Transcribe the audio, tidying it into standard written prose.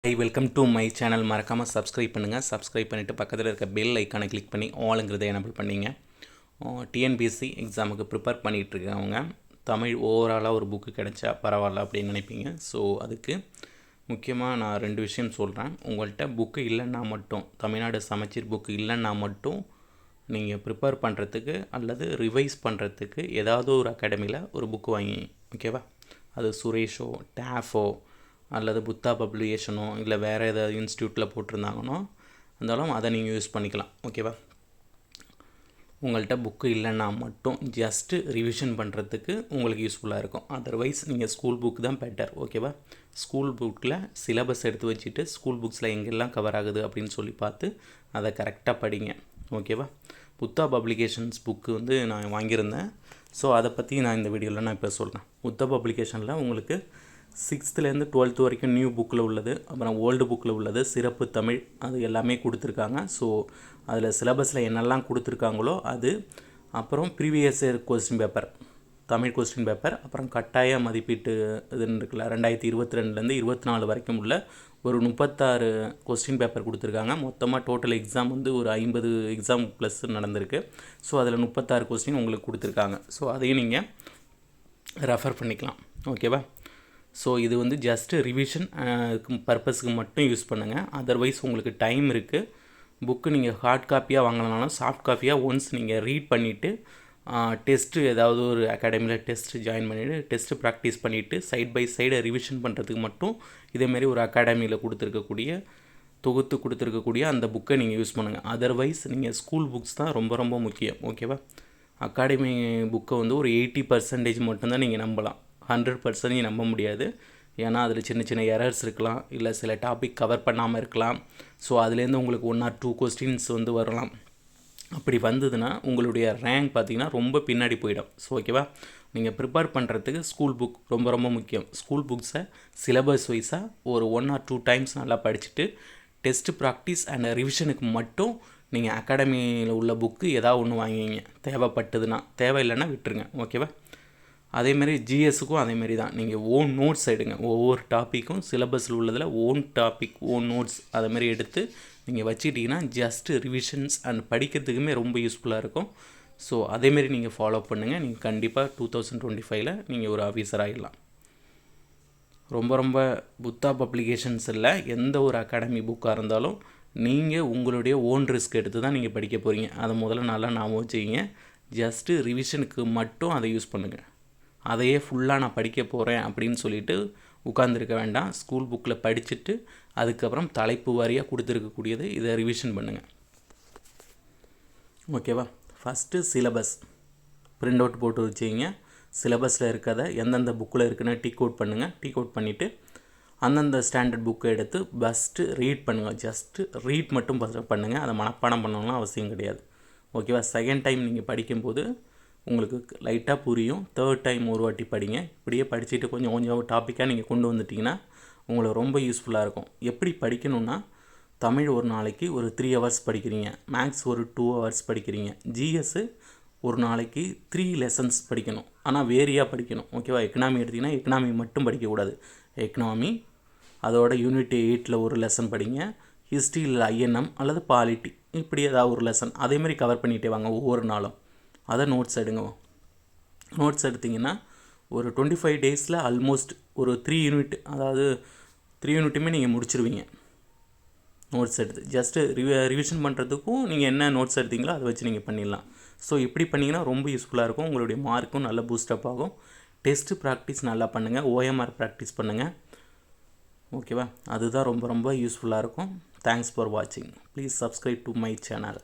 Hi, welcome to my channel. மறக்காமல் subscribe பண்ணுங்கள். Subscribe பண்ணிவிட்டு பக்கத்தில் இருக்க பெல் ஐக்கானை கிளிக் பண்ணி ஆளுங்கிறத எனபிள் பண்ணிங்க. டிஎன்பிஎஸ்சி எக்ஸாமுக்கு ப்ரிப்பேர் பண்ணிகிட்ருக்கவங்க தமிழ் ஓவராலாக ஒரு புக்கு கிடைச்சா பரவாயில்ல அப்படின்னு நினைப்பீங்க. ஸோ அதுக்கு முக்கியமாக நான் 2 விஷயம் சொல்கிறேன். உங்கள்கிட்ட புக்கு இல்லைன்னா மட்டும், தமிழ்நாடு சமச்சீர் புக்கு இல்லைன்னா மட்டும் நீங்கள் ப்ரிப்பேர் பண்ணுறதுக்கு அல்லது ரிவைஸ் பண்ணுறதுக்கு ஏதாவது ஒரு அகாடமியில் ஒரு புக்கு வாங்கி, ஓகேவா? அது சுரேஷோ, டேஃபோ அல்லது புத்தா பப்ளிகேஷனோ இல்லை வேறு ஏதாவது இன்ஸ்டியூட்டில் போட்டிருந்தாங்கன்னோ இருந்தாலும் அதை நீங்கள் யூஸ் பண்ணிக்கலாம், ஓகேவா? உங்கள்கிட்ட புக்கு இல்லைன்னா மட்டும் ஜஸ்ட்டு ரிவிஷன் பண்ணுறதுக்கு உங்களுக்கு யூஸ்ஃபுல்லாக இருக்கும். அதர்வைஸ் நீங்கள் ஸ்கூல் புக் தான் பெட்டர், ஓகேவா? ஸ்கூல் புக்கில் சிலபஸ் எடுத்து வச்சுட்டு ஸ்கூல் புக்ஸில் எங்கெல்லாம் கவர் ஆகுது அப்படின்னு சொல்லி பார்த்து அதை கரெக்டாக படிங்க, ஓகேவா? புத்தா பப்ளிகேஷன்ஸ் புக்கு நான் வாங்கியிருந்தேன். ஸோ அதை பற்றி நான் இந்த வீடியோவில் நான் இப்போ சொல்கிறேன். புத்தா பப்ளிகேஷனில் உங்களுக்கு 6th to 12th வரைக்கும் நியூ புக்கில் உள்ளது, அப்புறம் ஓல்டு புக்கில் உள்ளது, சிறப்பு தமிழ், அது எல்லாமே கொடுத்துருக்காங்க. ஸோ அதில் சிலபஸில் என்னெல்லாம் கொடுத்துருக்காங்களோ அது, அப்புறம் previous year question paper, Tamil question paper, அப்புறம் கட்டாய மதிப்பீட்டு இதுன்னு இருக்குல்ல, 2022 24 வரைக்கும் உள்ள ஒரு 36 கொஸ்டின் பேப்பர் கொடுத்துருக்காங்க. மொத்தமாக டோட்டல் எக்ஸாம் ஒரு 50 எக்ஸாம் ப்ளஸ் நடந்திருக்கு. ஸோ அதில் 36 கொஸ்டின் உங்களுக்கு கொடுத்துருக்காங்க. ஸோ அதையும் நீங்கள் ரெஃபர் பண்ணிக்கலாம், ஓகேவா? ஸோ இது ஜஸ்ட்டு ரிவிஷன் பர்பஸுக்கு மட்டும் யூஸ் பண்ணுங்கள். அதர்வைஸ் உங்களுக்கு டைம் இருக்குது. புக்கு நீங்கள் ஹார்ட் காப்பியாக வாங்கினாலும் சாஃப்ட் காப்பியாக ஒன்ஸ் நீங்கள் ரீட் பண்ணிவிட்டு டெஸ்ட்டு ஏதாவது ஒரு அகாடமியில் டெஸ்ட்டு ஜாயின் பண்ணிவிட்டு டெஸ்ட்டு ப்ராக்டிஸ் பண்ணிவிட்டு சைட் பை சைடு ரிவிஷன் பண்ணுறதுக்கு மட்டும் இதேமாரி ஒரு அகாடமியில் தொகுத்து கொடுத்துருக்கக்கூடிய அந்த புக்கை நீங்கள் யூஸ் பண்ணுங்கள். அதர்வைஸ் நீங்கள் ஸ்கூல் புக்ஸ் தான் ரொம்ப ரொம்ப முக்கியம், ஓகேவா? அகாடமி புக்கை ஒரு 80% மட்டும்தான் நீங்கள் நம்பலாம். 100% நம்ப முடியாது. ஏன்னா அதில் சின்ன சின்ன எரர்ஸ் இருக்கலாம், இல்லை சில டாபிக் கவர் பண்ணாமல் இருக்கலாம். ஸோ அதுலேருந்து உங்களுக்கு 1 or 2 கொஸ்டின்ஸ் வரலாம். அப்படி வந்ததுன்னா உங்களுடைய ரேங்க் பார்த்திங்கன்னா ரொம்ப பின்னாடி போயிடும். ஸோ ஓகேவா? நீங்கள் ப்ரிப்பேர் பண்ணுறதுக்கு ஸ்கூல் புக் ரொம்ப ரொம்ப முக்கியம். ஸ்கூல் புக்ஸை சிலபஸ் வைஸாக ஒரு 1 or 2 டைம்ஸ் நல்லா படிச்சுட்டு டெஸ்ட்டு ப்ராக்டிஸ் அண்ட் ரிவிஷனுக்கு மட்டும் நீங்கள் அகாடமியில் உள்ள புக்கு ஏதாவது ஒன்று வாங்கிங்க, தேவைப்பட்டதுன்னா. தேவையில்லைன்னா விட்டுருங்க, ஓகேவா? அதேமாரி ஜிஎஸ்ஸுக்கும் அதேமாரி தான். நீங்கள் ஓன் நோட்ஸ் எடுங்க. ஒவ்வொரு டாப்பிக்கும் சிலபஸில் உள்ளதில் ஓன் டாபிக், ஓன் நோட்ஸ் அதேமாரி எடுத்து நீங்கள் வச்சுக்கிட்டிங்கன்னா ஜஸ்ட்டு ரிவிஷன்ஸ் அண்ட் படிக்கிறதுக்குமே ரொம்ப யூஸ்ஃபுல்லாக இருக்கும். ஸோ அதேமாரி நீங்கள் ஃபாலோ பண்ணுங்கள். நீங்கள் கண்டிப்பாக 2025 நீங்கள் ஒரு ஆஃபீஸர் ஆகிடலாம். ரொம்ப ரொம்ப புத்தா பப்ளிகேஷன்ஸ் இல்லை, எந்த ஒரு அகாடமி புக்காக இருந்தாலும் நீங்கள் உங்களுடைய ஓன் ரிஸ்க் எடுத்து தான் நீங்கள் படிக்க போகிறீங்க. அதை முதல்ல நல்லா ஞாபகம் வச்சுக்கிங்க. ஜஸ்ட்டு ரிவிஷனுக்கு மட்டும் அதை யூஸ் பண்ணுங்கள். அதையே ஃபுல்லாக நான் படிக்க போகிறேன் அப்படின்னு சொல்லிட்டு உட்காந்துருக்க வேண்டாம். ஸ்கூல் புக்கில் படிச்சுட்டு அதுக்கப்புறம் தலைப்பு வாரியாக கொடுத்துருக்கக்கூடியது இதை ரிவிஷன் பண்ணுங்கள், ஓகேவா? ஃபஸ்ட்டு சிலபஸ் பிரிண்ட் அவுட் போட்டு வச்சுக்கிங்க. சிலபஸில் இருக்கிறத எந்தெந்த புக்கில் இருக்குன்னு டிக் அவுட் பண்ணுங்கள். டிக் அவுட் பண்ணிவிட்டு அந்தந்த ஸ்டாண்டர்ட் புக்கை எடுத்து ஃபஸ்ட்டு ரீட் பண்ணுங்கள். ஜஸ்ட்டு ரீட் மட்டும் பண்ணுங்கள். அதை மனப்பாடம் பண்ணணும்னு அவசியம் கிடையாது, ஓகேவா? செகண்ட் டைம் நீங்கள் படிக்கும்போது உங்களுக்கு லைட்டாக புரியும். தேர்ட் டைம் ஒரு வாட்டி படிங்க. இப்படியே படிச்சுட்டு கொஞ்சம் கொஞ்சம் டாப்பிக்காக நீங்கள் கொண்டு வந்துட்டிங்கன்னா உங்களுக்கு ரொம்ப யூஸ்ஃபுல்லாக இருக்கும். எப்படி படிக்கணுன்னா, தமிழ் ஒரு நாளைக்கு ஒரு 3 hours படிக்கிறீங்க, மேக்ஸ் ஒரு 2 hours படிக்கிறீங்க, ஜிஎஸ்ஸு ஒரு நாளைக்கு 3 lessons படிக்கணும். ஆனால் வேரியாக படிக்கணும், ஓகேவா? எக்கனாமி எடுத்திங்கன்னா எக்கனாமி மட்டும் படிக்கக்கூடாது. எக்கனாமி அதோட யூனிட் 8 ஒரு லெசன் படிங்க. ஹிஸ்ட்ரி இல்லை ஐஎன்எம் அல்லது பாலிட்டி, இப்படி ஏதாவது ஒரு லெசன் அதேமாதிரி கவர் பண்ணிகிட்டே வாங்க ஒவ்வொரு நாளும். அதை நோட்ஸ் எடுங்க. நோட்ஸ் எடுத்திங்கன்னா ஒரு 25 days ஆல்மோஸ்ட் ஒரு 3 யூனிட், அதாவது 3 யூனிட்டுமே நீங்கள் முடிச்சிருவீங்க நோட்ஸ் எடுத்து. ஜஸ்ட்டு ரிவிஷன் பண்ணுறதுக்கும் நீங்கள் என்ன நோட்ஸ் எடுத்தீங்களோ அதை வச்சு நீங்கள் பண்ணிடலாம். ஸோ இப்படி பண்ணிங்கன்னா ரொம்ப யூஸ்ஃபுல்லாக இருக்கும். உங்களுடைய மார்க்கும் நல்ல பூஸ்டப் ஆகும். டெஸ்ட்டு ப்ராக்டிஸ் நல்லா பண்ணுங்கள். ஓஎம்ஆர் ப்ராக்டிஸ் பண்ணுங்கள், ஓகேவா? அதுதான் ரொம்ப ரொம்ப யூஸ்ஃபுல்லாக இருக்கும். தேங்க்ஸ் ஃபார் வாட்சிங். Please subscribe to my channel.